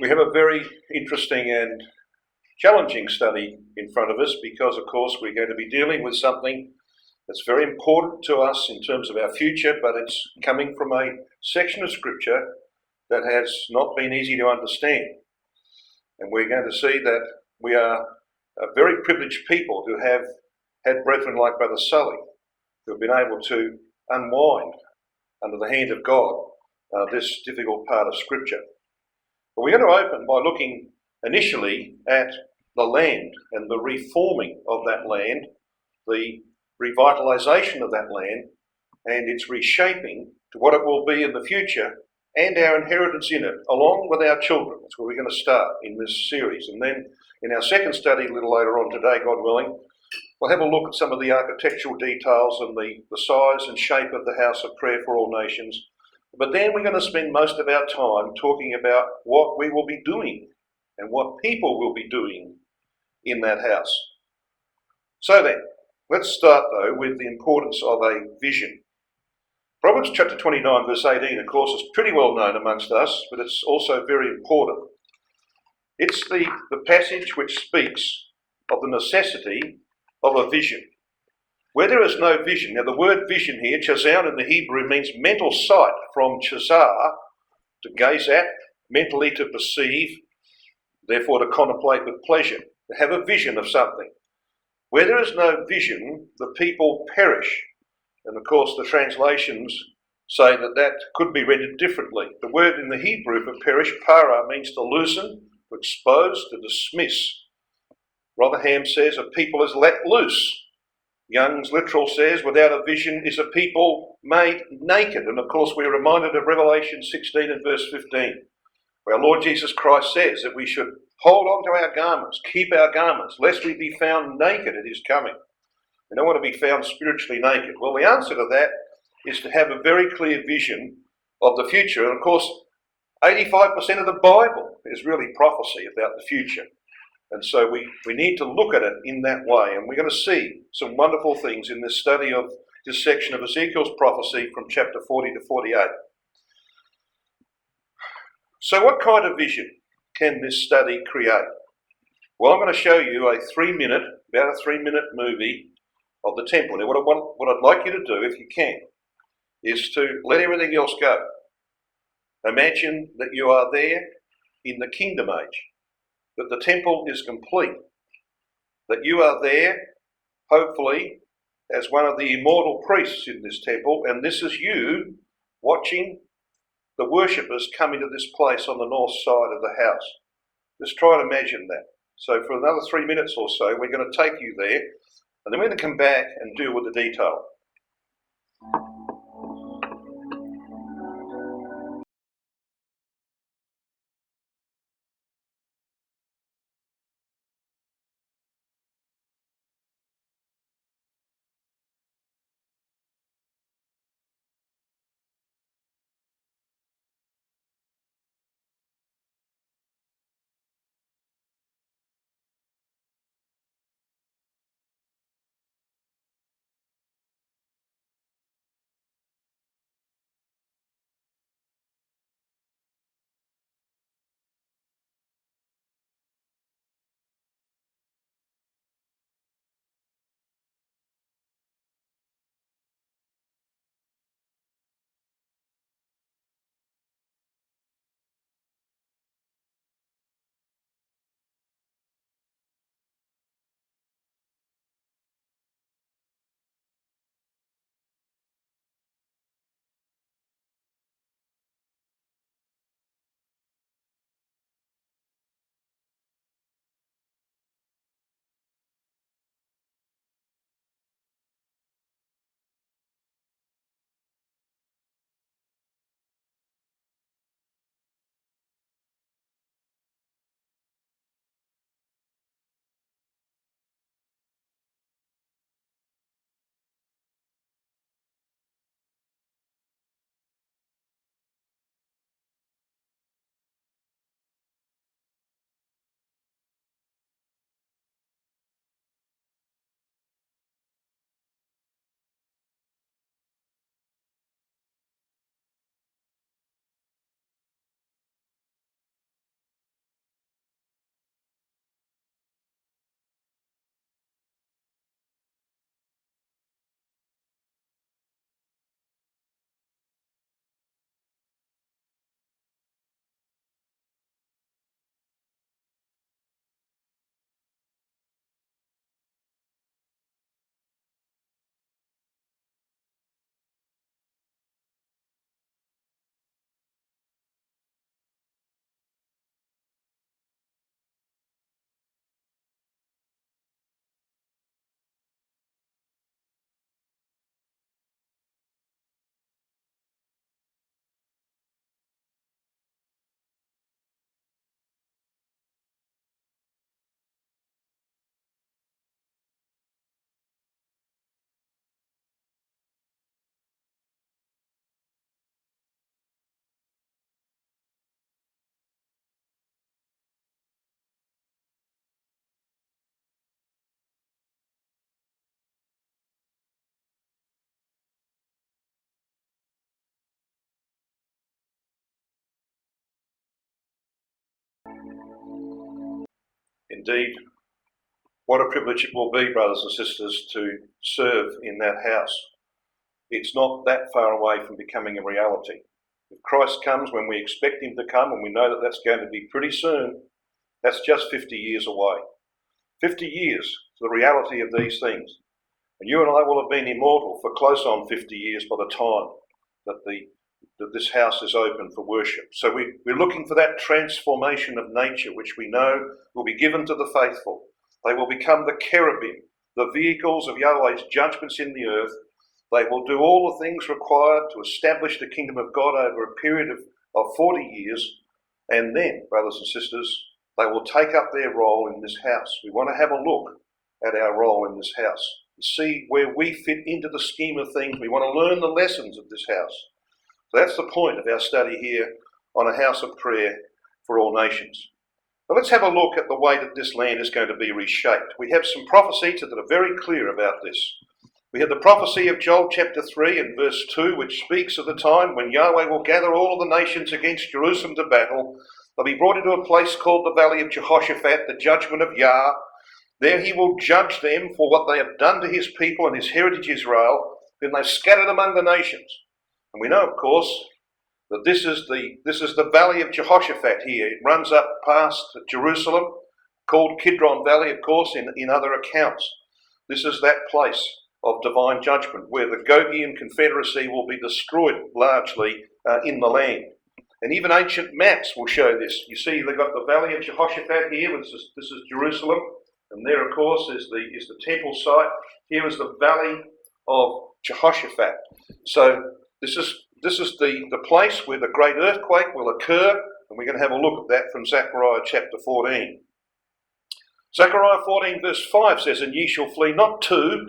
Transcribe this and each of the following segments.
We have a very interesting and challenging study in front of us because, of course, we're going to be dealing with something that's very important to us in terms of our future, but it's coming from a section of Scripture that has not been easy to understand. And we're going to see that we are a very privileged people who have had brethren like Brother Sully, who have been able to unwind under the hand of God this difficult part of Scripture. But we're going to open by looking initially at the land and the reforming of that land, the revitalisation of that land, and its reshaping to what it will be in the future and our inheritance in it, along with our children. That's where we're going to start in this series. And then in our second study, a little later on today, God willing, we'll have a look at some of the architectural details and the size and shape of the house of prayer for all nations. But then we're going to spend most of our time talking about what we will be doing and what people will be doing in that house. So then, let's start though with the importance of a vision. Proverbs chapter 29 verse 18, of course, is pretty well known amongst us, but it's also very important. It's the passage which speaks of the necessity of a vision. Where there is no vision, now the word vision here, chazon in the Hebrew, means mental sight, from chazar, to gaze at, mentally to perceive, therefore to contemplate with pleasure, to have a vision of something. Where there is no vision, the people perish. And of course the translations say that could be rendered differently. The word in the Hebrew for perish, para, means to loosen, to expose, to dismiss. Rotherham says a people is let loose. Young's literal says, without a vision is a people made naked. And of course we're reminded of Revelation 16 and verse 15, where our Lord Jesus Christ says that we should hold on to our garments, keep our garments, lest we be found naked at his coming. We don't want to be found spiritually naked. Well, the answer to that is to have a very clear vision of the future. And of course, 85% of the Bible is really prophecy about the future. And so we need to look at it in that way. And we're going to see some wonderful things in this study of this section of Ezekiel's prophecy from chapter 40 to 48. So what kind of vision can this study create? Well, I'm going to show you about a 3-minute movie of the temple. Now, what I'd like you to do, if you can, is to let everything else go. Imagine that you are there in the kingdom age, that the temple is complete, that you are there, hopefully, as one of the immortal priests in this temple, and this is you watching the worshippers come into this place on the north side of the house. Just try and imagine that. So for another 3 minutes or so, we're going to take you there, and then we're going to come back and deal with the detail. indeed, what a privilege it will be, brothers and sisters, to serve in that house. It's not that far away from becoming a reality. If Christ comes when we expect him to come, and we know that that's going to be pretty soon, that's just 50 years away. 50 years to the reality of these things. And you and I will have been immortal for close on 50 years by the time that this house is open for worship. So we're looking for that transformation of nature, which we know will be given to the faithful. They will become the cherubim, the vehicles of Yahweh's judgments in the earth. They will do all the things required to establish the kingdom of God over a period of 40 years. And then, brothers and sisters, they will take up their role in this house. We want to have a look at our role in this house and see where we fit into the scheme of things. We want to learn the lessons of this house. So that's the point of our study here on a house of prayer for all nations. Now let's have a look at the way that this land is going to be reshaped. We have some prophecies that are very clear about this. We have the prophecy of Joel chapter 3 and verse 2, which speaks of the time when Yahweh will gather all of the nations against Jerusalem to battle. They'll be brought into a place called the Valley of Jehoshaphat, the judgment of Yah. There he will judge them for what they have done to his people and his heritage Israel. Then they've scattered among the nations. And we know, of course, that this is the Valley of Jehoshaphat here. It runs up past Jerusalem, called Kidron Valley, of course, in other accounts. This is that place of divine judgment where the Gogian Confederacy will be destroyed largely in the land. And even ancient maps will show this. You see, they've got the Valley of Jehoshaphat here. This is Jerusalem. And there, of course, is the temple site. Here is the Valley of Jehoshaphat. So this is the place where the great earthquake will occur. And we're going to have a look at that from Zechariah chapter 14. Zechariah 14 verse 5 says, "And ye shall flee not to,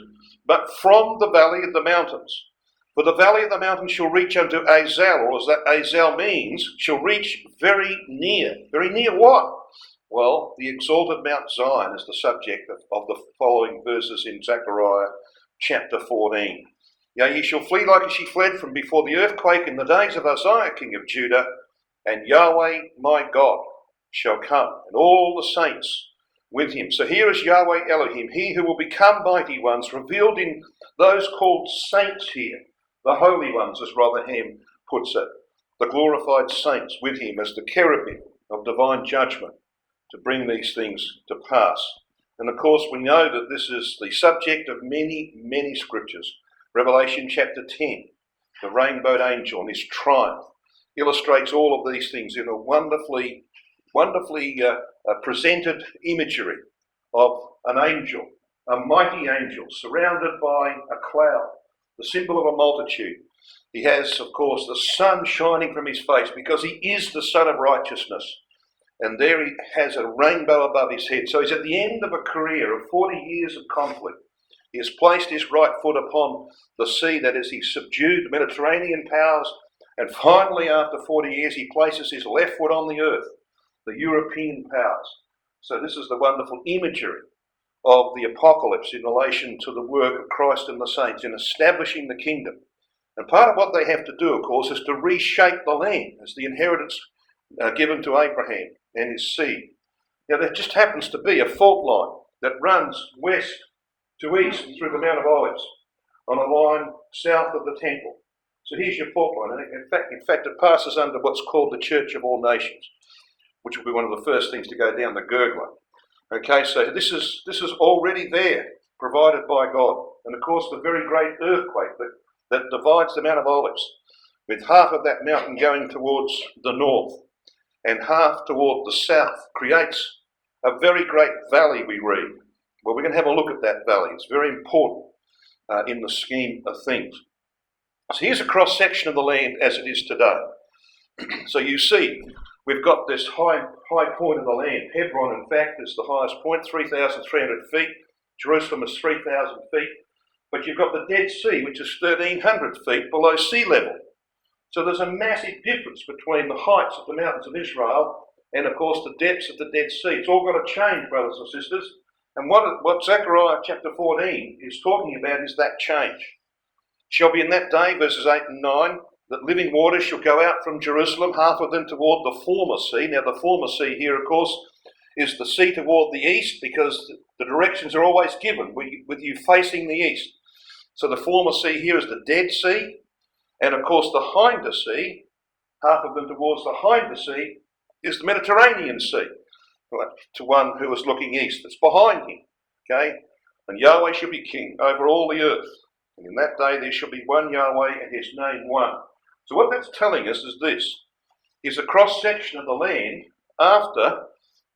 but from the valley of the mountains. For the valley of the mountains shall reach unto Azel," or as that Azel means, shall reach very near. Very near what? Well, the exalted Mount Zion is the subject of the following verses in Zechariah chapter 14. "Yea, ye shall flee like as ye fled from before the earthquake in the days of Uzziah king of Judah, and Yahweh my God shall come, and all the saints with him." So here is Yahweh Elohim, he who will become mighty ones, revealed in those called saints here, the holy ones, as Rotherham puts it, the glorified saints with him as the cherubim of divine judgment to bring these things to pass. And of course we know that this is the subject of many, many scriptures. Revelation chapter 10, the rainbowed angel and his triumph, illustrates all of these things in a wonderfully presented imagery of an angel, a mighty angel surrounded by a cloud, the symbol of a multitude. He has, of course, the sun shining from his face because he is the Son of Righteousness. And there he has a rainbow above his head. So he's at the end of a career of 40 years of conflict. He has placed his right foot upon the sea, that is, he subdued the Mediterranean powers. And finally, after 40 years, he places his left foot on the earth, the European powers. So this is the wonderful imagery of the apocalypse in relation to the work of Christ and the saints in establishing the kingdom. And part of what they have to do, of course, is to reshape the land as the inheritance given to Abraham and his seed. Now, there just happens to be a fault line that runs west to east through the Mount of Olives on a line south of the temple. So here's your fault line. And in fact, it passes under what's called the Church of All Nations, which will be one of the first things to go down the gurgler. Okay, so this is already there, provided by God. And of course, the very great earthquake that divides the Mount of Olives, with half of that mountain going towards the north and half toward the south, creates a very great valley, we read. Well, we're going to have a look at that valley. It's very important in the scheme of things. So here's a cross-section of the land as it is today. So you see, we've got this high point of the land. Hebron, in fact, is the highest point, 3,300 feet. Jerusalem is 3,000 feet. But you've got the Dead Sea, which is 1,300 feet below sea level. So there's a massive difference between the heights of the mountains of Israel and, of course, the depths of the Dead Sea. It's all got to change, brothers and sisters. And what Zechariah chapter 14 is talking about is that change. Shall be in that day, verses 8 and 9, that living waters shall go out from Jerusalem, half of them toward the former sea. Now, the former sea here, of course, is the sea toward the east, because the directions are always given with you facing the east. So the former sea here is the Dead Sea, and of course the hinder sea, half of them towards the hinder sea, is the Mediterranean Sea, to one who is looking east. It's behind him, okay? And Yahweh shall be king over all the earth. And in that day there shall be one Yahweh, and his name one. So what that's telling us is this, is a cross-section of the land after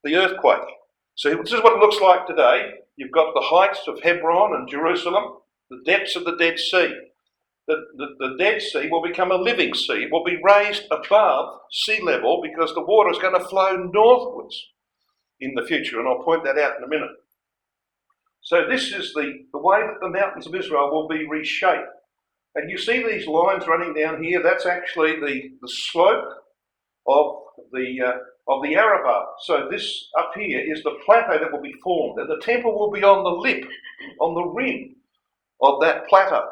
the earthquake. So this is what it looks like today. You've got the heights of Hebron and Jerusalem, the depths of the Dead Sea. The Dead Sea will become a living sea. It will be raised above sea level because the water is going to flow northwards in the future, and I'll point that out in a minute. So this is the way that the mountains of Israel will be reshaped. And you see these lines running down here, that's actually the slope of the Arabah. So this up here is the plateau that will be formed, and the temple will be on the lip, on the rim of that plateau.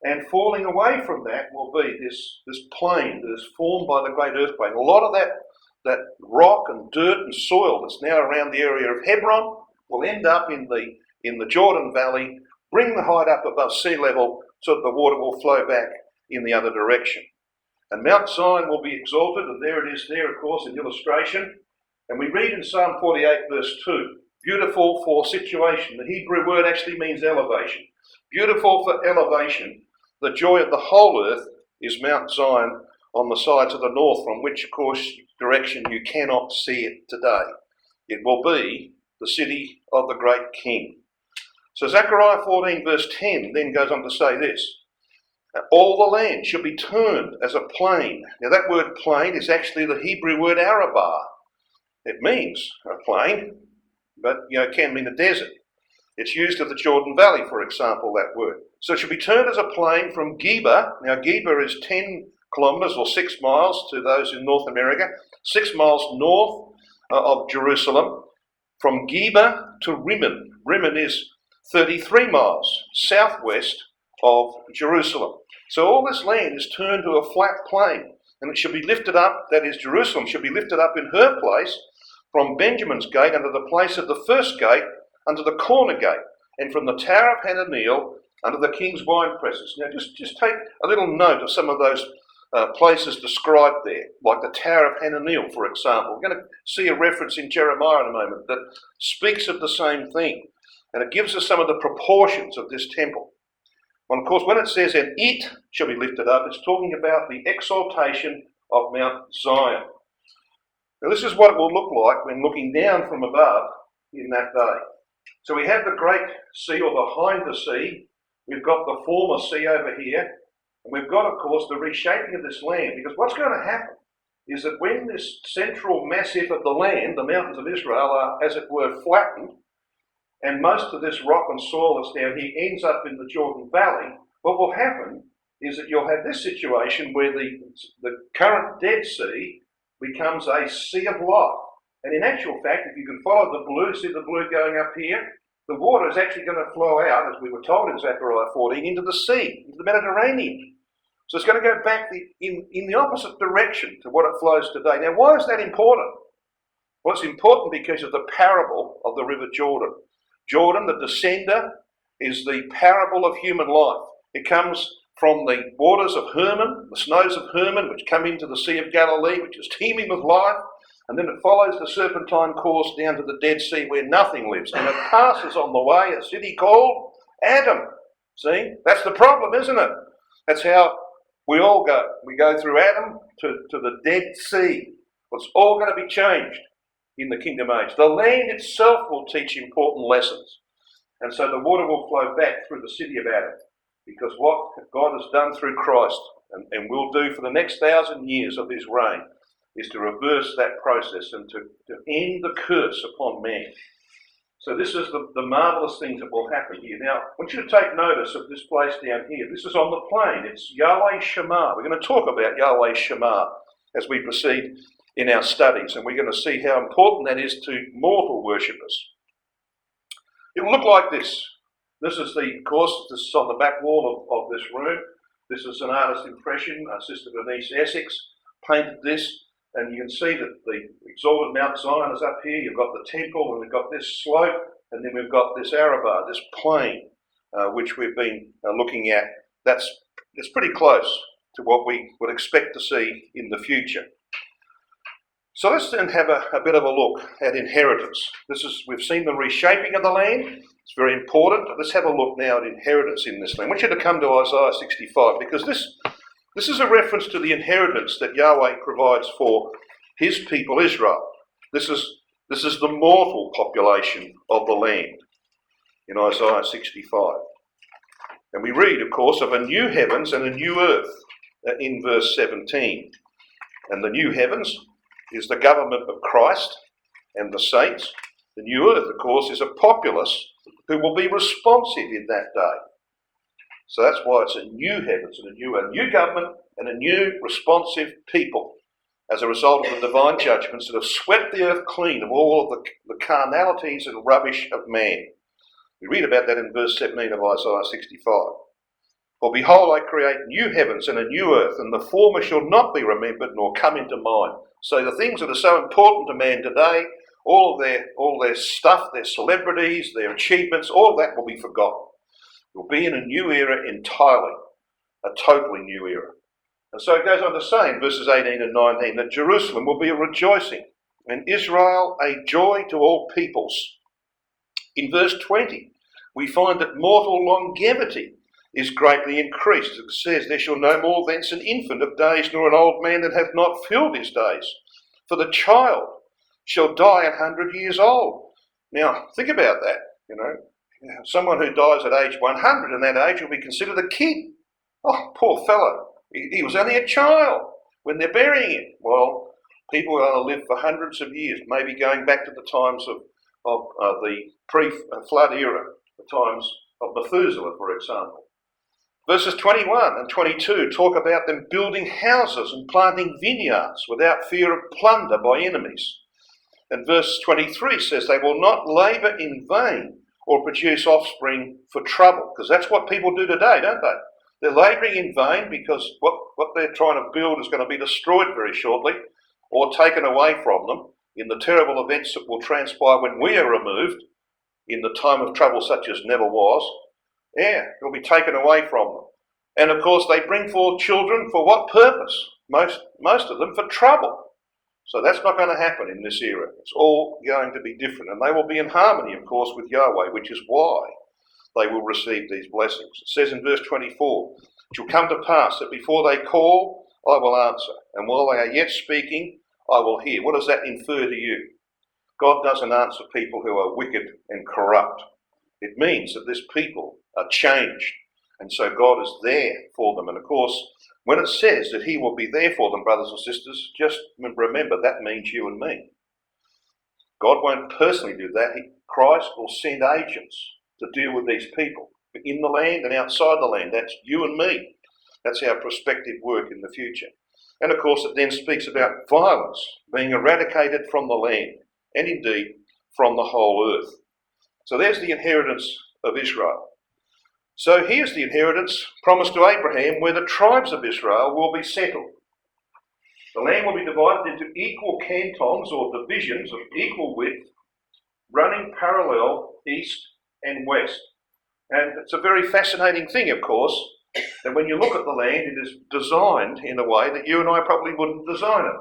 And falling away from that will be this plain that is formed by the great earthquake. A lot of that rock and dirt and soil that's now around the area of Hebron will end up in the Jordan Valley, bring the height up above sea level so that the water will flow back in the other direction. And Mount Zion will be exalted, and there it is there, of course, in illustration. And we read in Psalm 48 verse 2, beautiful for situation. The Hebrew word actually means elevation. Beautiful for elevation. The joy of the whole earth is Mount Zion on the sides of the north, from which, of course, direction you cannot see it today. It will be the city of the great king. So Zechariah 14 verse 10 then goes on to say this, all the land shall be turned as a plain. Now that word plain is actually the Hebrew word Arabah. It means a plain, but it can mean a desert. It's used of the Jordan Valley, for example, that word. So it should be turned as a plain from Geba. Now Geba is 10 kilometres or 6 miles to those in North America, 6 miles north of Jerusalem, from Geba to Rimmon. Rimmon is 33 miles southwest of Jerusalem. So all this land is turned to a flat plain, and it should be lifted up, that is Jerusalem, should be lifted up in her place from Benjamin's gate under the place of the first gate, under the corner gate, and from the Tower of Hananeel under the king's wine presses. Now just take a little note of some of those places described there, like the Tower of Hananeel, for example. We're going to see a reference in Jeremiah in a moment that speaks of the same thing, and it gives us some of the proportions of this temple. Well, of course, when it says, and it shall be lifted up, it's talking about the exaltation of Mount Zion. Now, this is what it will look like when looking down from above in that day. So we have the great sea, or the hinder sea. We've got the former sea over here. And we've got, of course, the reshaping of this land. Because what's going to happen is that when this central massif of the land, the mountains of Israel, are, as it were, flattened, and most of this rock and soil that's down here ends up in the Jordan Valley, what will happen is that you'll have this situation where the current Dead Sea becomes a sea of life. And in actual fact, if you can follow the blue, see the blue going up here, the water is actually going to flow out, as we were told in Zechariah 14, into the sea, into the Mediterranean. So it's going to go back in the opposite direction to what it flows today. Now, why is that important? Well, it's important because of the parable of the River Jordan. Jordan, the descender, is the parable of human life. It comes from the waters of Hermon, the snows of Hermon, which come into the Sea of Galilee, which is teeming with life, and then it follows the serpentine course down to the Dead Sea where nothing lives, and it passes on the way a city called Adam. See? That's the problem, isn't it? That's how we all go. We go through Adam to the Dead Sea. Well, it's all going to be changed in the kingdom age. The land itself will teach important lessons. And so the water will flow back through the city of Adam, because what God has done through Christ and will do for the next 1,000 years of his reign is to reverse that process and to end the curse upon man. So this is the marvellous things that will happen here. Now, I want you to take notice of this place down here. This is on the plain. It's Yahweh Shema. We're going to talk about Yahweh Shema as we proceed in our studies, and we're going to see how important that is to mortal worshippers. It will look like this. This is of course, this is on the back wall of this room. This is an artist's impression. Sister Bernice Essex painted this and you can see that the exalted Mount Zion is up here. You've got the temple, and we've got this slope, and then we've got this Arabah, this plain, which we've been looking at. It's pretty close to what we would expect to see in the future. So let's then have a bit of a look at inheritance. We've seen the reshaping of the land. It's very important. Let's have a look now at inheritance in this land. I want you to come to Isaiah 65, because this is a reference to the inheritance that Yahweh provides for his people Israel. This is the mortal population of the land in Isaiah 65. And we read, of course, of a new heavens and a new earth in verse 17. And the new heavens is the government of Christ and the saints. The new earth, of course, is a populace who will be responsive in that day. So that's why it's a new heavens and a new government and a new responsive people as a result of the divine judgments that have swept the earth clean of all of the carnalities and rubbish of man. We read about that in verse 17 of Isaiah 65. For behold, I create new heavens and a new earth, and the former shall not be remembered nor come into mind. So the things that are so important to man today, all their stuff, their celebrities, their achievements, all of that will be forgotten. We'll be in a new era entirely, a totally new era. And so it goes on to say in verses 18 and 19 that Jerusalem will be a rejoicing and Israel a joy to all peoples. In verse 20, we find that mortal longevity is greatly increased. It says, there shall no more thence an infant of days, nor an old man that hath not filled his days. For the child shall die 100 years old. Now, think about that, Someone who dies at age 100 and that age will be considered a kid. Oh, poor fellow. He was only a child when they're burying him. Well, people are going to live for hundreds of years, maybe going back to the times of the pre-flood era, the times of Methuselah, for example. Verses 21 and 22 talk about them building houses and planting vineyards without fear of plunder by enemies. And verse 23 says they will not labour in vain or produce offspring for trouble, because that's what people do today, don't they? They're labouring in vain because what they're trying to build is going to be destroyed very shortly or taken away from them in the terrible events that will transpire when we are removed in the time of trouble such as never was. Yeah, it'll be taken away from them. And of course they bring forth children for what purpose? Most of them for trouble. So that's not going to happen in this era. It's all going to be different. And they will be in harmony, of course, with Yahweh, which is why they will receive these blessings. It says in verse 24, it shall come to pass that before they call, I will answer. And while they are yet speaking, I will hear. What does that infer to you? God doesn't answer people who are wicked and corrupt. It means that this people are changed. And so God is there for them. And of course, when it says that he will be there for them, brothers and sisters, just remember that means you and me. God won't personally do that. Christ will send agents to deal with these people in the land and outside the land. That's you and me. That's our prospective work in the future. And of course, it then speaks about violence being eradicated from the land and indeed from the whole earth. So there's the inheritance of Israel. So here's the inheritance promised to Abraham, where the tribes of Israel will be settled. The land will be divided into equal cantons or divisions of equal width, running parallel east and west. And it's a very fascinating thing, of course, that when you look at the land, it is designed in a way that you and I probably wouldn't design it.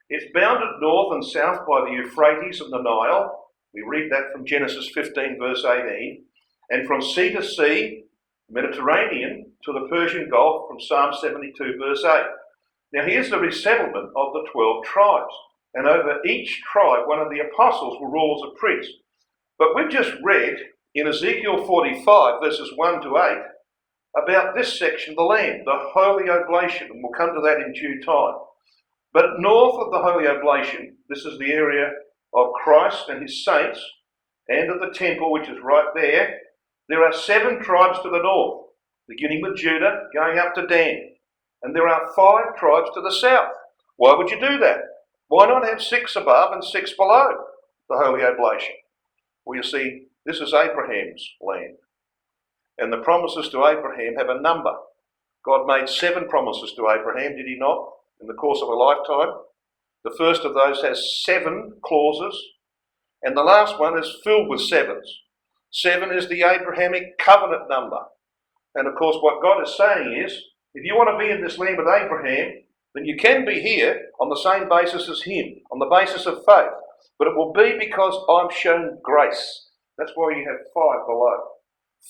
It's bounded north and south by the Euphrates and the Nile. We read that from Genesis 15, verse 18. And from sea to sea, Mediterranean, to the Persian Gulf, from Psalm 72, verse 8. Now here's the resettlement of the 12 tribes. And over each tribe, one of the apostles will rule as a prince. But we've just read in Ezekiel 45, verses 1 to 8, about this section of the land, the Holy Oblation, and we'll come to that in due time. But north of the Holy Oblation, this is the area of Christ and his saints, and of the temple, which is right there, there are 7 tribes to the north, beginning with Judah, going up to Dan. And there are 5 tribes to the south. Why would you do that? Why not have 6 above and 6 below the Holy Oblation? Well, you see, this is Abraham's land. And the promises to Abraham have a number. God made 7 promises to Abraham, did he not, in the course of a lifetime? The first of those has 7 clauses, and the last one is filled with 7s. 7 is the Abrahamic covenant number. And of course, what God is saying is, if you want to be in this land with Abraham, then you can be here on the same basis as him, on the basis of faith. But it will be because I'm shown grace. That's why you have 5 below.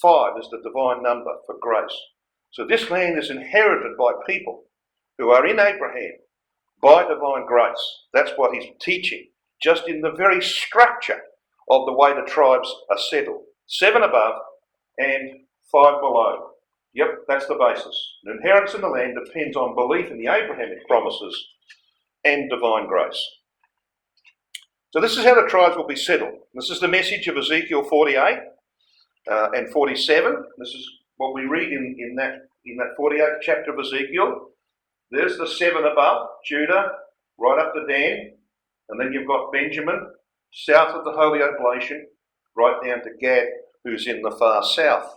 5 is the divine number for grace. So this land is inherited by people who are in Abraham by divine grace. That's what he's teaching, just in the very structure of the way the tribes are settled. 7 above and 5 below. Yep, that's the basis. An inheritance in the land depends on belief in the Abrahamic promises and divine grace. So this is how the tribes will be settled. This is the message of Ezekiel 48 and 47. This is what we read in that 48th chapter of Ezekiel. There's the 7 above, Judah, right up to Dan, and then you've got Benjamin, south of the Holy Oblation, right down to Gad, who's in the far south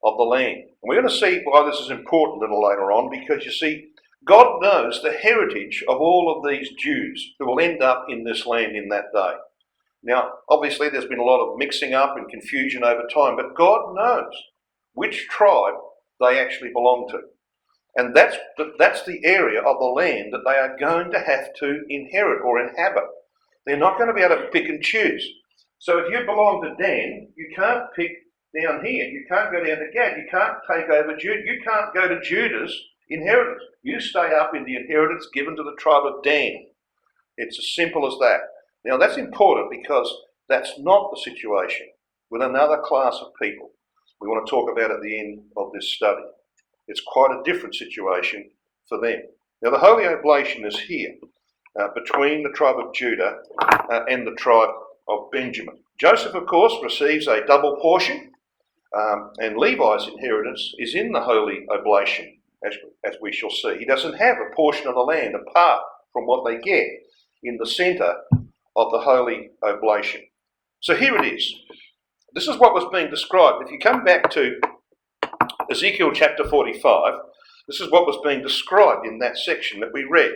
of the land. And we're going to see why this is important a little later on, because you see, God knows the heritage of all of these Jews who will end up in this land in that day. Now, obviously there's been a lot of mixing up and confusion over time, but God knows which tribe they actually belong to. And that's the area of the land that they are going to have to inherit or inhabit. They're not going to be able to pick and choose. So if you belong to Dan, you can't pick down here. You can't go down to Gad. You can't take over Judah. You can't go to Judah's inheritance. You stay up in the inheritance given to the tribe of Dan. It's as simple as that. Now that's important because that's not the situation with another class of people we want to talk about at the end of this study. It's quite a different situation for them. Now the Holy Oblation is here between the tribe of Judah and the tribe of Benjamin. Joseph, of course, receives a double portion, and Levi's inheritance is in the Holy Oblation, as we shall see. He doesn't have a portion of the land apart from what they get in the centre of the Holy Oblation. So here it is. This is what was being described. If you come back to Ezekiel chapter 45, this is what was being described in that section that we read.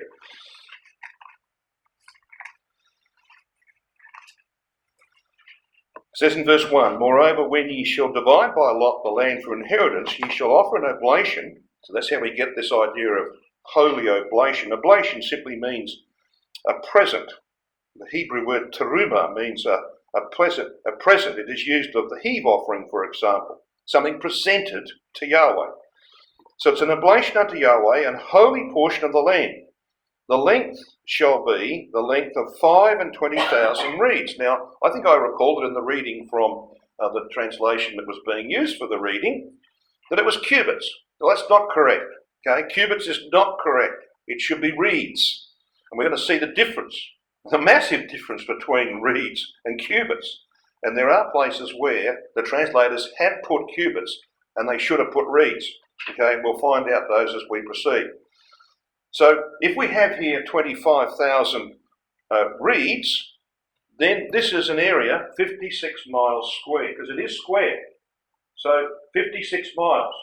It says in verse 1, "Moreover, when ye shall divide by lot the land for inheritance, ye shall offer an oblation." So that's how we get this idea of holy oblation. Oblation simply means a present. The Hebrew word teruma means a present. It is used of the heave offering, for example, something presented to Yahweh. So it's an oblation unto Yahweh, and holy portion of the land. The length shall be the length of 25,000 reeds. Now, I think I recall that in the reading from the translation that was being used for the reading, that it was cubits. Well, that's not correct. Okay, cubits is not correct. It should be reeds. And we're going to see the difference, the massive difference between reeds and cubits. And there are places where the translators have put cubits and they should have put reeds. Okay, we'll find out those as we proceed. So if we have here 25,000 reeds, then this is an area 56 miles square, because it is square. So 56 miles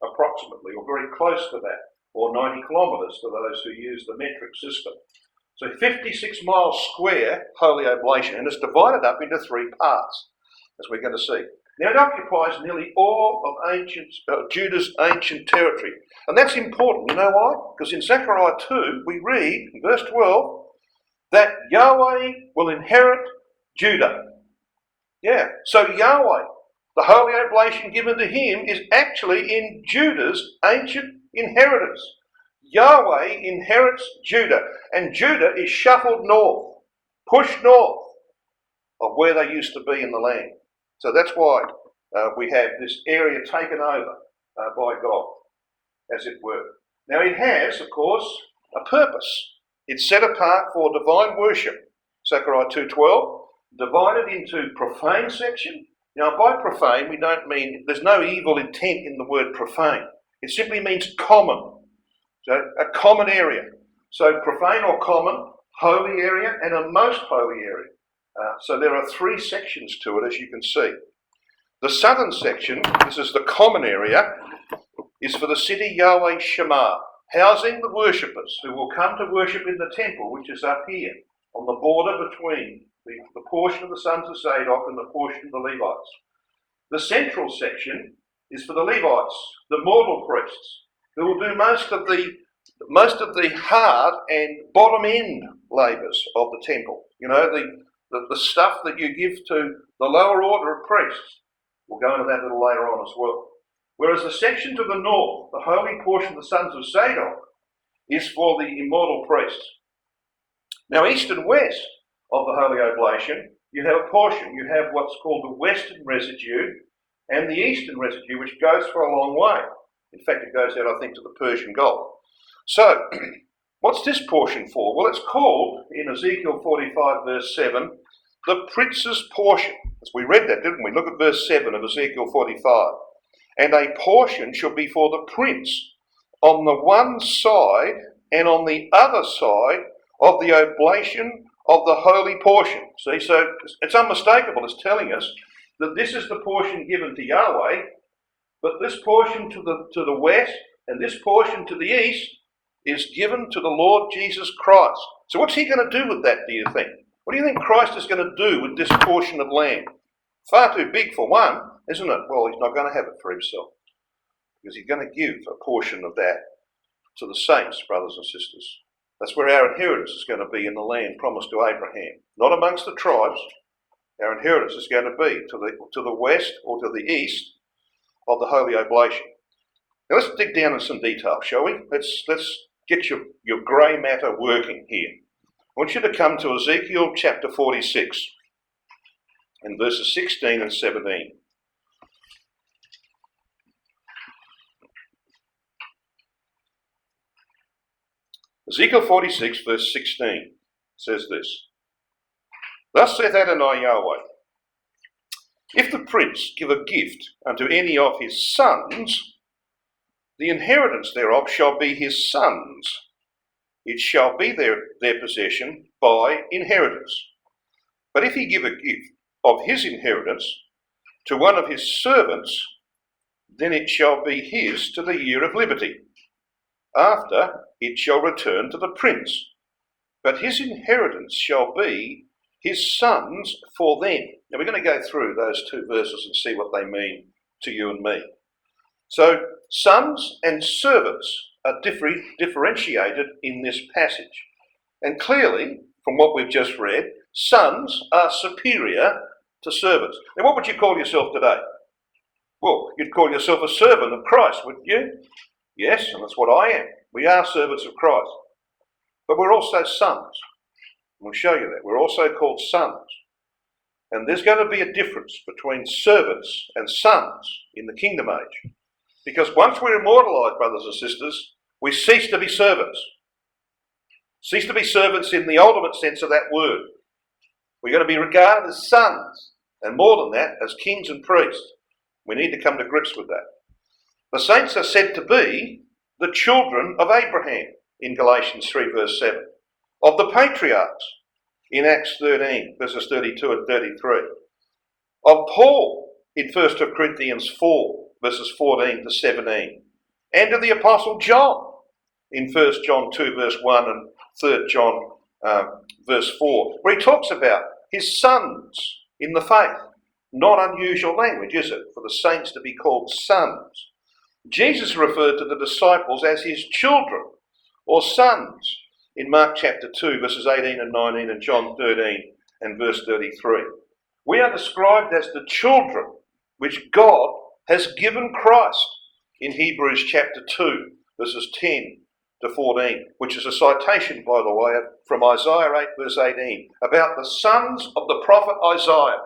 approximately, or very close to that, or 90 kilometres for those who use the metric system. So 56 miles square holy oblation, and it's divided up into 3 parts, as we're going to see. Now it occupies nearly all of Judah's ancient territory. And that's important. You know why? Because in Zechariah 2, we read, in verse 12, that Yahweh will inherit Judah. Yeah, so Yahweh, the holy oblation given to him, is actually in Judah's ancient inheritance. Yahweh inherits Judah, and Judah is shuffled north, pushed north of where they used to be in the land. So that's why we have this area taken over by God, as it were. Now it has, of course, a purpose. It's set apart for divine worship. Zechariah 2:12, divided into profane section. Now by profane, we don't mean, there's no evil intent in the word profane. It simply means common. So a common area. So profane or common, holy area, and a most holy area. So there are 3 sections to it, as you can see. The southern section, this is the common area, is for the city Yahweh Shema. housing the worshippers who will come to worship in the temple, which is up here, on the border between the portion of the sons of Zadok and the portion of the Levites. The central section is for the Levites, the mortal priests, who will do most of the hard and bottom end labours of the temple. You know, the stuff that you give to the lower order of priests. We'll go into that a little later on as well. Whereas the section to the north, the holy portion of the sons of Zadok, is for the immortal priests. Now, east and west of the holy oblation, you have a portion. You have what's called the western residue and the eastern residue, which goes for a long way. In fact, it goes out, I think, to the Persian Gulf. So, what's this portion for? Well, it's called, in Ezekiel 45, verse 7, the prince's portion. As we read that, didn't we? Look at verse 7 of Ezekiel 45. And a portion shall be for the prince on the one side and on the other side of the oblation of the holy portion. See, so it's unmistakable. It's telling us that this is the portion given to Yahweh, but this portion to the west and this portion to the east is given to the Lord Jesus Christ. So what's he going to do with that, do you think? What do you think Christ is going to do with this portion of land? Far too big for one, isn't it? Well, he's not going to have it for himself, because he's going to give a portion of that to the saints, brothers and sisters. That's where our inheritance is going to be in the land promised to Abraham. Not amongst the tribes. Our inheritance is going to be to the west or to the east of the holy oblation. Now let's dig down in some detail, shall we? Let's get your grey matter working here. I want you to come to Ezekiel chapter 46 and verses 16 and 17. Ezekiel 46 verse 16 says this: Thus saith Adonai Yahweh, if the prince give a gift unto any of his sons, the inheritance thereof shall be his sons. It shall be their possession by inheritance. But if he give a gift of his inheritance to one of his servants, then it shall be his to the year of liberty. After it shall return to the prince, but his inheritance shall be his sons for them. Now we're going to go through those two verses and see what they mean to you and me. So sons and servants are differentiated in this passage. And clearly, from what we've just read, sons are superior to servants. Now what would you call yourself today? Well, you'd call yourself a servant of Christ, wouldn't you? Yes, and that's what I am. We are servants of Christ. But we're also sons. We'll show you that. We're also called sons. And there's going to be a difference between servants and sons in the kingdom age. Because once we're immortalised, brothers and sisters, we cease to be servants. Cease to be servants in the ultimate sense of that word. We're going to be regarded as sons, and more than that, as kings and priests. We need to come to grips with that. The saints are said to be the children of Abraham in Galatians 3 verse 7, of the patriarchs in Acts 13 verses 32 and 33, of Paul in 1 Corinthians 4 verses 14 to 17, and of the Apostle John in 1 John 2 verse 1 and 3 John verse 4, where he talks about his sons in the faith. Not unusual language, is it, for the saints to be called sons? Jesus referred to the disciples as his children or sons in Mark chapter 2 verses 18 and 19 and John 13 and verse 33. We are described as the children which God has given Christ in Hebrews chapter 2 verses 10 to 14, which is a citation, by the way, from Isaiah 8 verse 18 about the sons of the prophet Isaiah.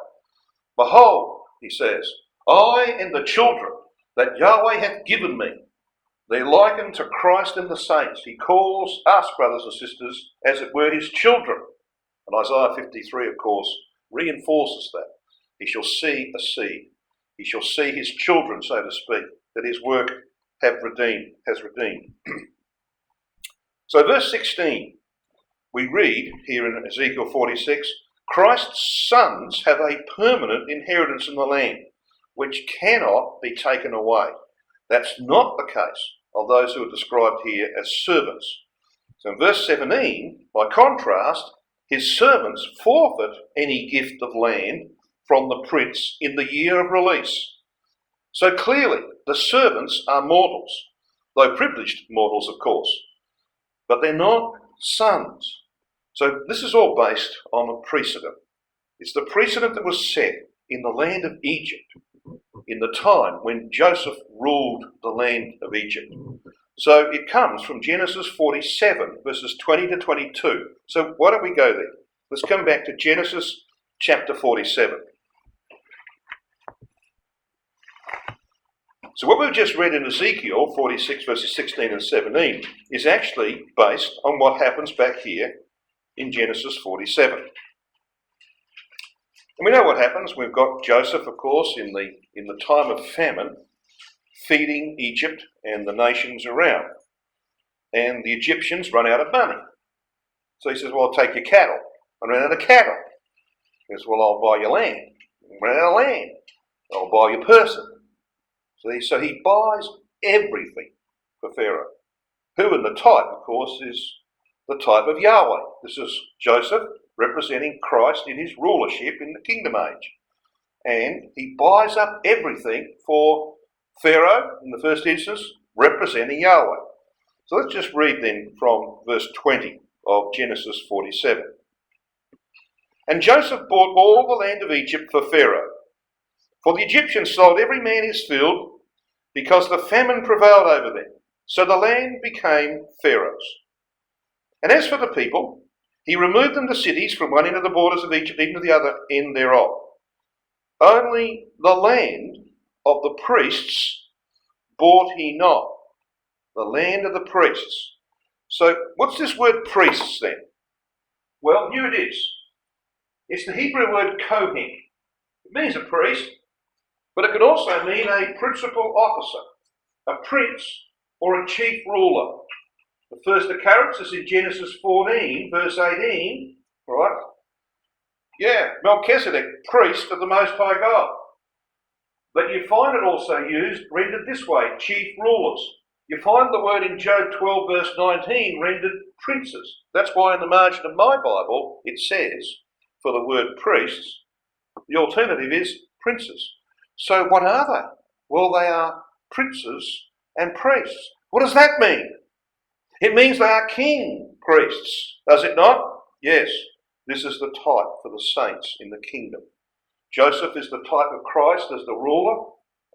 Behold, he says, I and the children that Yahweh hath given me. They're likened to Christ and the saints. He calls us, brothers and sisters, as it were, his children. And Isaiah 53, of course, reinforces that. He shall see a seed. He shall see his children, so to speak, that his work has redeemed. So verse 16, we read here in Ezekiel 46, Christ's sons have a permanent inheritance in the land, which cannot be taken away. That's not the case of those who are described here as servants. So in verse 17, by contrast, his servants forfeit any gift of land from the prince in the year of release. So clearly, the servants are mortals, though privileged mortals, of course, but they're not sons. So this is all based on a precedent. It's the precedent that was set in the land of Egypt in the time when Joseph ruled the land of Egypt. So it comes from Genesis 47, verses 20 to 22. So why don't we go there? Let's come back to Genesis chapter 47. So what we've just read in Ezekiel 46, verses 16 and 17 is actually based on what happens back here in Genesis 47. And we know what happens. We've got Joseph, of course, in the time of famine, feeding Egypt and the nations around. And the Egyptians run out of money. So he says, well, I'll take your cattle. I ran out of cattle. He says, well, I'll buy your land. I ran out of land. I'll buy your person. So he buys everything for Pharaoh, who in the type, of course, is the type of Yahweh. This is Joseph representing Christ in his rulership in the kingdom age. And he buys up everything for Pharaoh, in the first instance, representing Yahweh. So let's just read then from verse 20 of Genesis 47. And Joseph bought all the land of Egypt for Pharaoh, for the Egyptians sold every man his field, because the famine prevailed over them. So the land became Pharaoh's. And as for the people, he removed them to cities from one end of the borders of Egypt even to the other end thereof. Only the land of the priests bought he not. The land of the priests. So what's this word priests then? Well, here it is. It's the Hebrew word kohen. It means a priest, but it can also mean a principal officer, a prince, or a chief ruler. The first occurrence is in Genesis 14, verse 18, right? Yeah, Melchizedek, priest of the Most High God. But you find it also used, rendered this way, chief rulers. You find the word in Job 12, verse 19, rendered princes. That's why in the margin of my Bible it says, for the word priests, the alternative is princes. So what are they? Well, they are princes and priests. What does that mean? It means they are king priests, does it not? Yes, this is the type for the saints in the kingdom. Joseph is the type of Christ as the ruler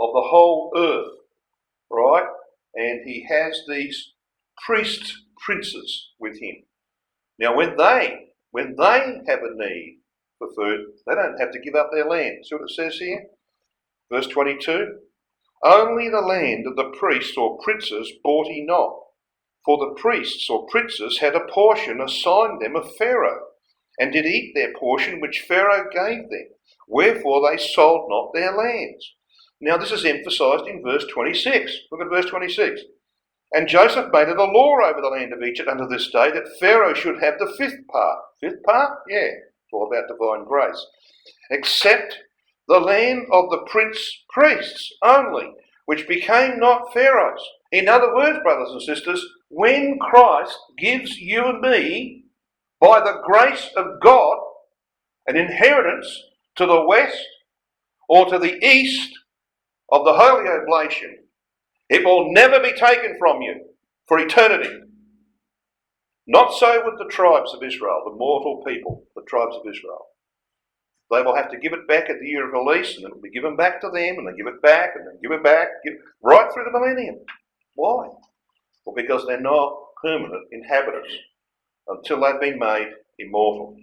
of the whole earth, right? And he has these princes with him. Now, when they have a need for food, they don't have to give up their land. See what it says here? Verse 22, only the land of the priests or princes bought he not, for the priests or princes had a portion assigned them of Pharaoh, and did eat their portion which Pharaoh gave them, wherefore they sold not their lands. Now this is emphasised in verse 26. Look at verse 26. And Joseph made it a law over the land of Egypt unto this day that Pharaoh should have the fifth part. Fifth part? Yeah, it's all about divine grace. Except the land of the priests only, which became not Pharaoh's. In other words, brothers and sisters, when Christ gives you and me, by the grace of God, an inheritance to the west or to the east of the holy oblation, it will never be taken from you for eternity. Not so with the tribes of Israel, the mortal people, the tribes of Israel. They will have to give it back at the year of release, and it will be given back to them, and they give it back, and they give it back, right through the millennium. Why? Well, because they're not permanent inhabitants until they've been made immortal.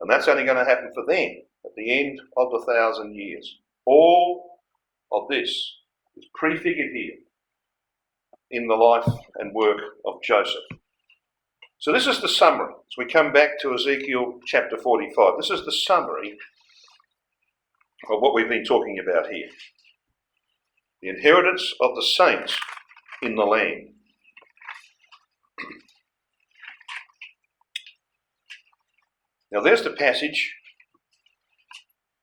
And that's only going to happen for them at the end of the 1,000 years. All of this is prefigured here in the life and work of Joseph. So this is the summary. As we come back to Ezekiel chapter 45, this is the summary of what we've been talking about here. The inheritance of the saints in the land. Now there's the passage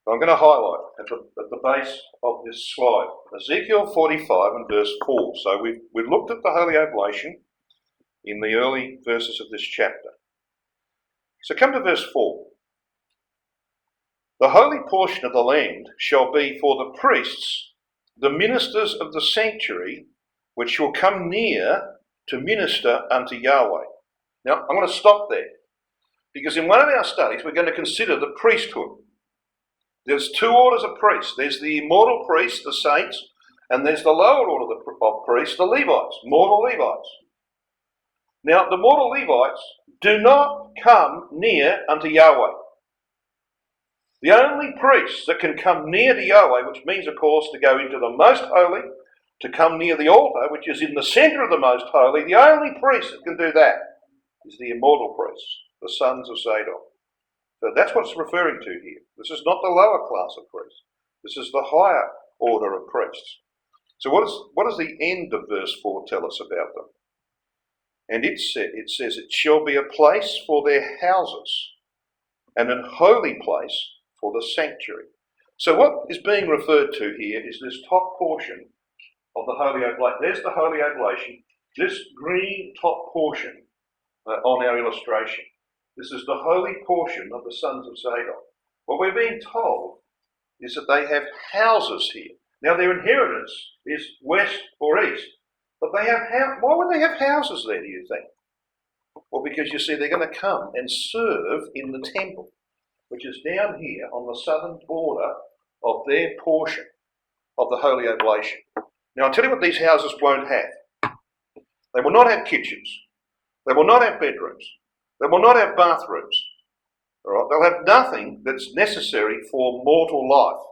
I'm going to highlight at the base of this slide, Ezekiel 45 and verse 4. So we've looked at the Holy Oblation in the early verses of this chapter. So come to verse 4. The holy portion of the land shall be for the priests, the ministers of the sanctuary, which shall come near to minister unto Yahweh. Now, I'm going to stop there, because in one of our studies we're going to consider the priesthood. There's two orders of priests. There's the immortal priests, the saints, and there's the lower order of priests, the Levites, mortal Levites. Now, the mortal Levites do not come near unto Yahweh. The only priests that can come near to Yahweh, which means, of course, to go into the most holy, to come near the altar, which is in the centre of the most holy, the only priest that can do that is the immortal priests, the sons of Zadok. So that's what it's referring to here. This is not the lower class of priests. This is the higher order of priests. So what does the end of verse 4 tell us about them? And it says, it shall be a place for their houses, and an holy place for the sanctuary. So what is being referred to here is this top portion of the Holy Oblation. There's the Holy Oblation, this green top portion on our illustration. This is the holy portion of the sons of Zadok. What we're being told is that they have houses here. Now their inheritance is west or east, but they have why would they have houses there, do you think? Well, because you see, they're going to come and serve in the temple, which is down here on the southern border of their portion of the Holy Oblation. Now, I'll tell you what these houses won't have. They will not have kitchens. They will not have bedrooms. They will not have bathrooms. All right? They'll have nothing that's necessary for mortal life.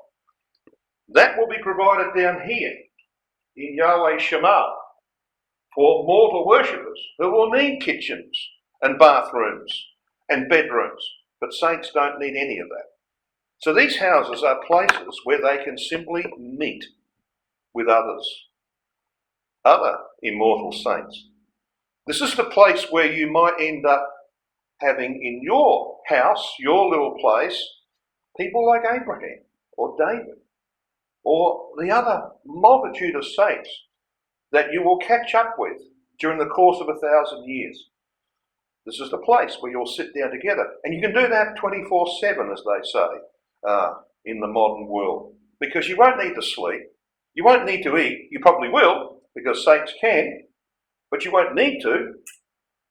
That will be provided down here in Yahweh Shema for mortal worshippers who will need kitchens and bathrooms and bedrooms. But saints don't need any of that. So these houses are places where they can simply meet with others, other immortal saints. This is the place where you might end up having in your house, your little place, people like Abraham or David or the other multitude of saints that you will catch up with during the course of 1,000 years. This is the place where you'll sit down together. And you can do that 24/7, as they say, in the modern world. Because you won't need to sleep. You won't need to eat. You probably will, because saints can. But you won't need to.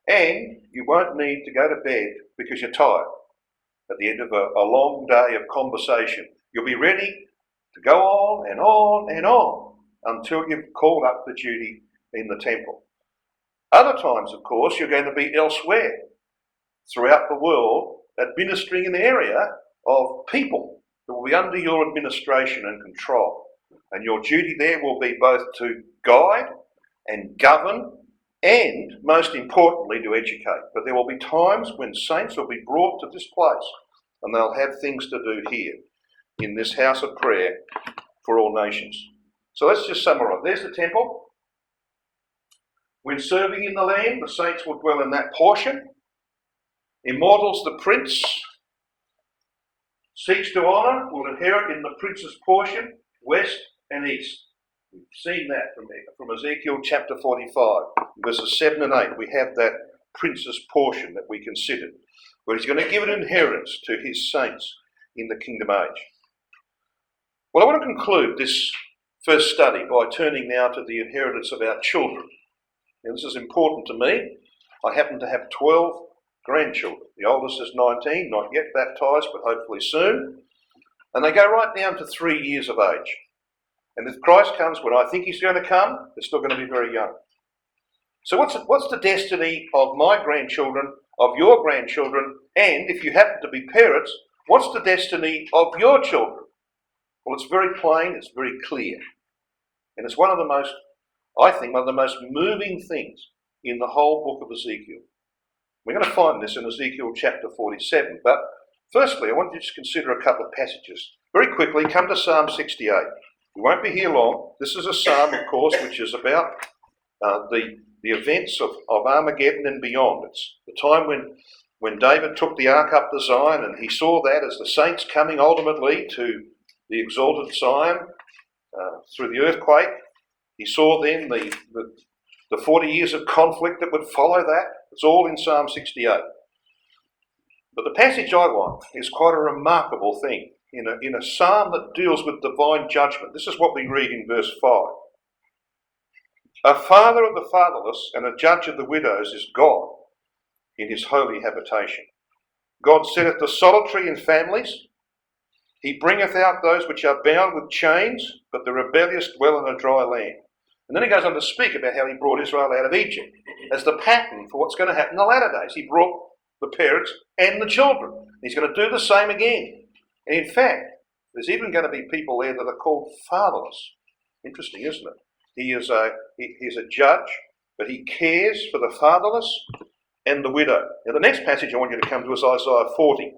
And you won't need to go to bed because you're tired at the end of a long day of conversation. You'll be ready to go on and on and on until you've called up for duty in the temple. Other times, of course, you're going to be elsewhere throughout the world, administering an area of people that will be under your administration and control. And your duty there will be both to guide and govern and, most importantly, to educate. But there will be times when saints will be brought to this place and they'll have things to do here in this house of prayer for all nations. So let's just summarise. There's the temple. When serving in the land, the saints will dwell in that portion. Immortals, the prince seeks to honour, will inherit in the prince's portion, west and east. We've seen that from Ezekiel chapter 45, verses 7 and 8. We have that prince's portion that we considered, where he's going to give an inheritance to his saints in the kingdom age. Well, I want to conclude this first study by turning now to the inheritance of our children. Now, this is important to me. I happen to have 12 grandchildren. The oldest is 19, not yet baptised, but hopefully soon. And they go right down to 3 years of age. And if Christ comes when I think he's going to come, they're still going to be very young. So what's the destiny of my grandchildren, of your grandchildren, and if you happen to be parents, what's the destiny of your children? Well, it's very plain, it's very clear. And it's one of the most moving things in the whole book of Ezekiel. We're going to find this in Ezekiel chapter 47. But firstly, I want you to just consider a couple of passages. Very quickly, come to Psalm 68. We won't be here long. This is a psalm, of course, which is about the events of Armageddon and beyond. It's the time when when David took the ark up to Zion, and he saw that as the saints coming ultimately to the exalted Zion through the earthquake, he saw then the 40 years of conflict that would follow that. It's all in Psalm 68. But the passage I want is quite a remarkable thing. In a psalm that deals with divine judgment, this is what we read in verse 5. A father of the fatherless and a judge of the widows is God in his holy habitation. God setteth the solitary in families. He bringeth out those which are bound with chains, but the rebellious dwell in a dry land. And then he goes on to speak about how he brought Israel out of Egypt as the pattern for what's going to happen in the latter days. He brought the parents and the children. He's going to do the same again. And in fact, there's even going to be people there that are called fatherless. Interesting, isn't it? He's a judge, but he cares for the fatherless and the widow. Now the next passage I want you to come to is Isaiah 40.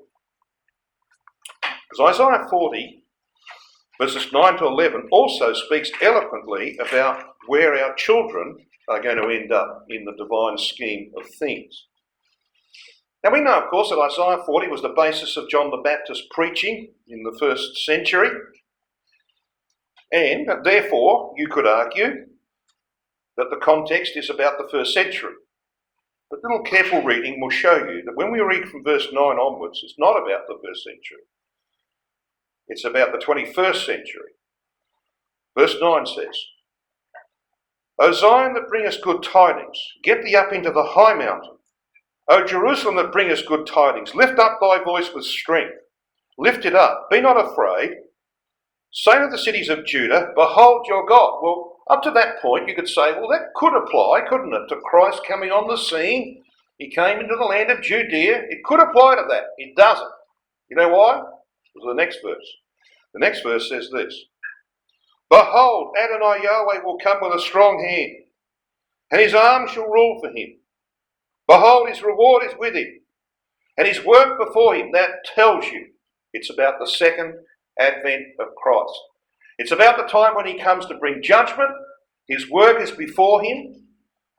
Because Isaiah 40, verses 9 to 11, also speaks eloquently about where our children are going to end up in the divine scheme of things. Now we know, of course, that Isaiah 40 was the basis of John the Baptist's preaching in the first century. And therefore, you could argue that the context is about the first century. But a little careful reading will show you that when we read from verse 9 onwards, it's not about the first century. It's about the 21st century. Verse 9 says, O Zion that bringest good tidings, get thee up into the high mountain. O Jerusalem that bringest good tidings, lift up thy voice with strength. Lift it up, be not afraid. Say to the cities of Judah, behold your God. Well, up to that point you could say, well, that could apply, couldn't it, to Christ coming on the scene. He came into the land of Judea. It could apply to that. It doesn't. You know why? Because of the next verse. The next verse says this. Behold, Adonai Yahweh will come with a strong hand, and his arm shall rule for him. Behold, his reward is with him, and his work before him. That tells you it's about the second advent of Christ. It's about the time when he comes to bring judgment. His work is before him,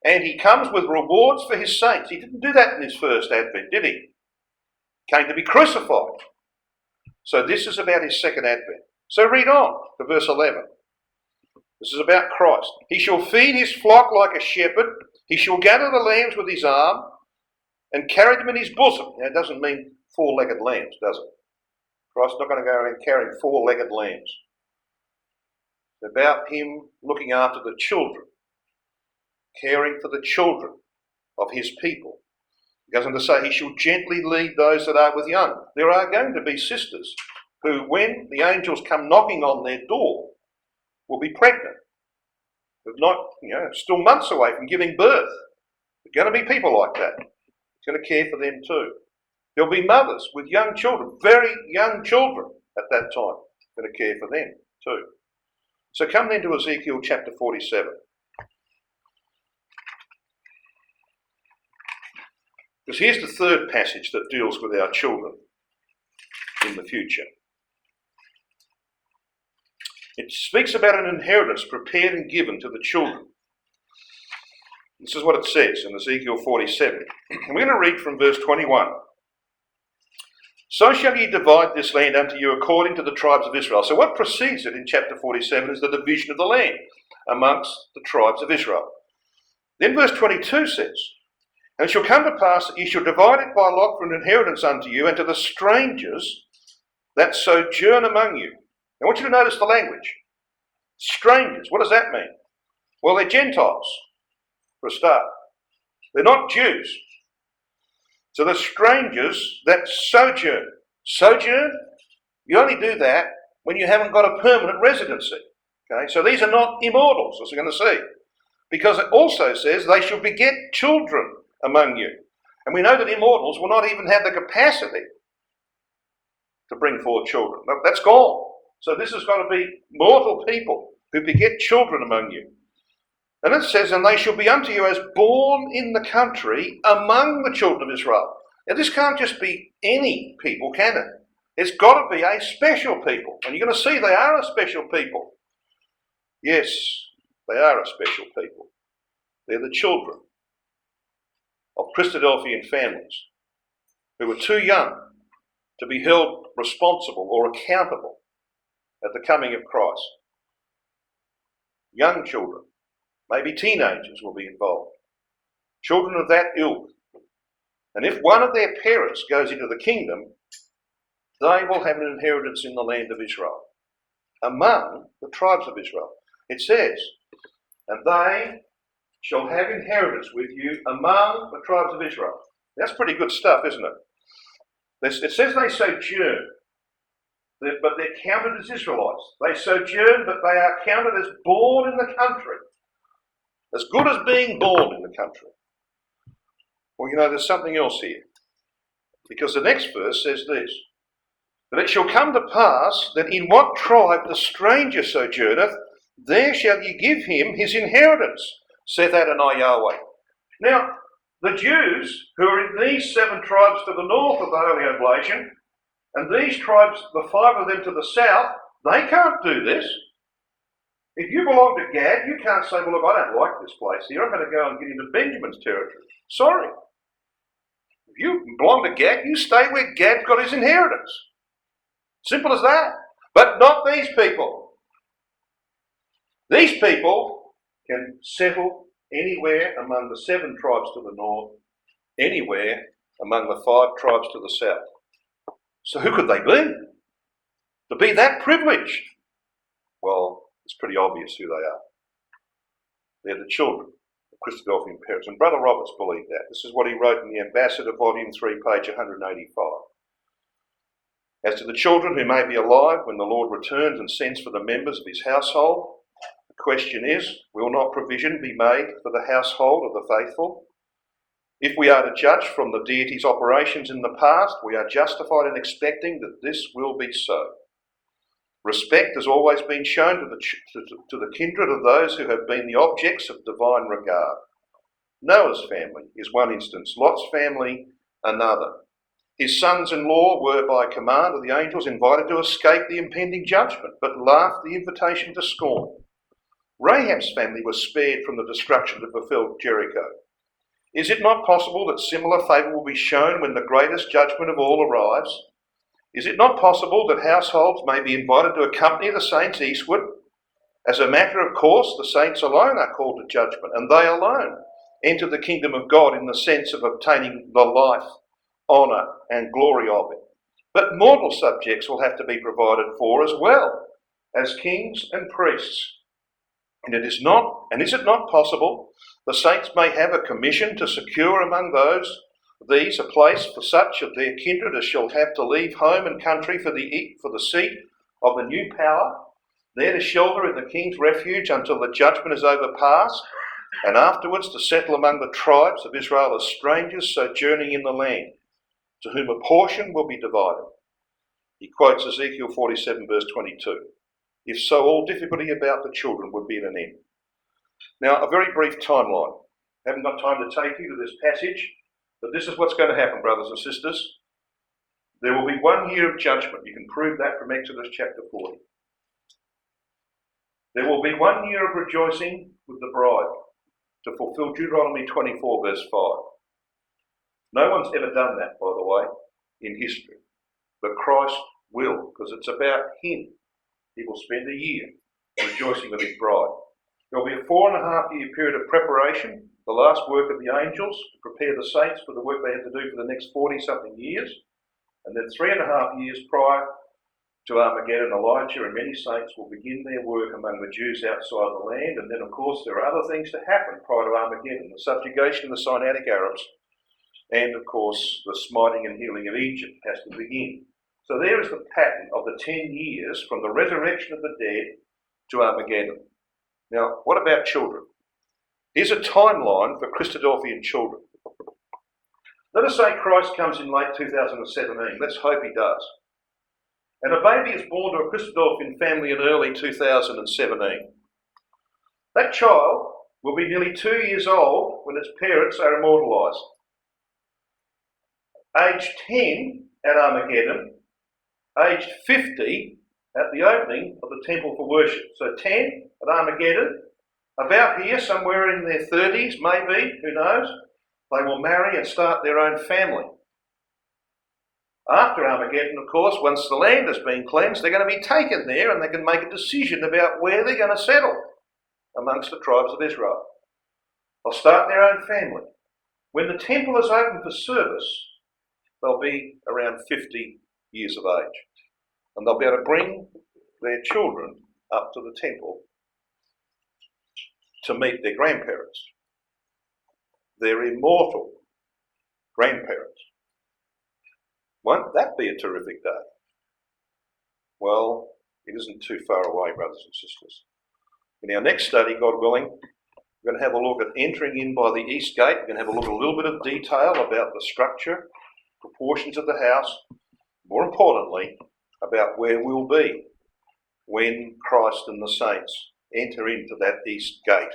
and he comes with rewards for his saints. He didn't do that in his first advent, did he? Came to be crucified. So this is about his second advent. So read on to verse 11. This is about Christ. He shall feed his flock like a shepherd. He shall gather the lambs with his arm and carry them in his bosom. Now, it doesn't mean four-legged lambs, does it? Christ's not going to go around carrying four-legged lambs. It's about him looking after the children, caring for the children of his people. He goes on to say, he shall gently lead those that are with young. There are going to be sisters who, when the angels come knocking on their door, will be pregnant. But not, still months away from giving birth. There are going to be people like that. He's going to care for them too. There'll be mothers with young children, very young children at that time. Going to care for them too. So come then to Ezekiel chapter 47. Because here's the third passage that deals with our children in the future. It speaks about an inheritance prepared and given to the children. This is what it says in Ezekiel 47. And we're going to read from verse 21. So shall ye divide this land unto you according to the tribes of Israel. So what precedes it in chapter 47 is the division of the land amongst the tribes of Israel. Then verse 22 says, And it shall come to pass that ye shall divide it by lot for an inheritance unto you, and to the strangers that sojourn among you. I want you to notice the language. Strangers, what does that mean? Well, they're Gentiles, for a start. They're not Jews. So the strangers that sojourn. Sojourn, you only do that when you haven't got a permanent residency. Okay, so these are not immortals, as we're going to see. Because it also says they shall beget children among you. And we know that immortals will not even have the capacity to bring forth children. That's gone. So this is going to be mortal people who beget children among you. And it says, And they shall be unto you as born in the country among the children of Israel. Now this can't just be any people, can it? It's got to be a special people. And you're going to see they are a special people. Yes, they are a special people. They're the children of Christadelphian families. who are too young to be held responsible or accountable at the coming of Christ. Young children, maybe teenagers will be involved. Children of that ilk. And if one of their parents goes into the kingdom, they will have an inheritance in the land of Israel, among the tribes of Israel. It says, and they shall have inheritance with you among the tribes of Israel. That's pretty good stuff, isn't it? It says they sojourn, but they're counted as Israelites. They sojourn, but they are counted as born in the country. As good as being born in the country. Well, there's something else here. Because the next verse says this, that it shall come to pass that in what tribe the stranger sojourneth, there shall ye give him his inheritance, saith Adonai Yahweh. Now, the Jews who are in these 7 tribes to the north of the Holy Oblation, and these tribes, the 5 of them to the south, they can't do this. If you belong to Gad, you can't say, well, look, I don't like this place here. I'm going to go and get into Benjamin's territory. Sorry. If you belong to Gad, you stay where Gad's got his inheritance. Simple as that. But not these people. These people can settle anywhere among the 7 tribes to the north, anywhere among the 5 tribes to the south. So who could they be? To be that privileged? Well, it's pretty obvious who they are. They're the children of Christadelphian parents. And Brother Roberts believed that. This is what he wrote in the Ambassador, Volume 3, page 185. As to the children who may be alive when the Lord returns and sends for the members of his household, the question is, will not provision be made for the household of the faithful? If we are to judge from the deity's operations in the past, we are justified in expecting that this will be so. Respect has always been shown to the kindred of those who have been the objects of divine regard. Noah's family is one instance, Lot's family another. His sons-in-law were by command of the angels invited to escape the impending judgment, but laughed the invitation to scorn. Rahab's family was spared from the destruction that befell Jericho. Is it not possible that similar favour will be shown when the greatest judgment of all arrives? Is it not possible that households may be invited to accompany the saints eastward? As a matter of course, the saints alone are called to judgment, and they alone enter the kingdom of God in the sense of obtaining the life, honour and glory of it. But mortal subjects will have to be provided for as well as kings and priests. And is it not possible the saints may have a commission to secure among these a place for such of their kindred as shall have to leave home and country for the seat of the new power, there to shelter in the king's refuge until the judgment is overpast, and afterwards to settle among the tribes of Israel as strangers sojourning in the land, to whom a portion will be divided. He quotes Ezekiel 47 verse 22. If so, all difficulty about the children would be at an end. Now, a very brief timeline. I haven't got time to take you to this passage, but this is what's going to happen, brothers and sisters. There will be 1 year of judgment. You can prove that from Exodus chapter 40. There will be 1 year of rejoicing with the bride to fulfill Deuteronomy 24 verse 5. No one's ever done that, by the way, in history. But Christ will, because it's about him. He will spend a year rejoicing with his bride. There will be a 4.5 year period of preparation, the last work of the angels to prepare the saints for the work they had to do for the next 40-something years. And then 3.5 years prior to Armageddon, Elijah and many saints will begin their work among the Jews outside the land. And then, of course, there are other things to happen prior to Armageddon. The subjugation of the Sinaitic Arabs and, of course, the smiting and healing of Egypt has to begin. So there is the pattern of the 10 years from the resurrection of the dead to Armageddon. Now, what about children? Here's a timeline for Christadelphian children. Let us say Christ comes in late 2017. Let's hope he does. And a baby is born to a Christadelphian family in early 2017. That child will be nearly 2 years old when its parents are immortalised. Aged 10 at Armageddon, aged 50 at the opening of the temple for worship. So 10 at Armageddon, about here, somewhere in their 30s, maybe, who knows, they will marry and start their own family. After Armageddon, of course, once the land has been cleansed, they're going to be taken there and they can make a decision about where they're going to settle amongst the tribes of Israel. They'll start their own family. When the temple is open for service, they'll be around 50 years of age. And they'll be able to bring their children up to the temple to meet their grandparents. Their immortal grandparents. Won't that be a terrific day? Well, it isn't too far away, brothers and sisters. In our next study, God willing, we're going to have a look at entering in by the east gate. We're going to have a look at a little bit of detail about the structure, proportions of the house, more importantly, about where we'll be when Christ and the saints enter into that east gate.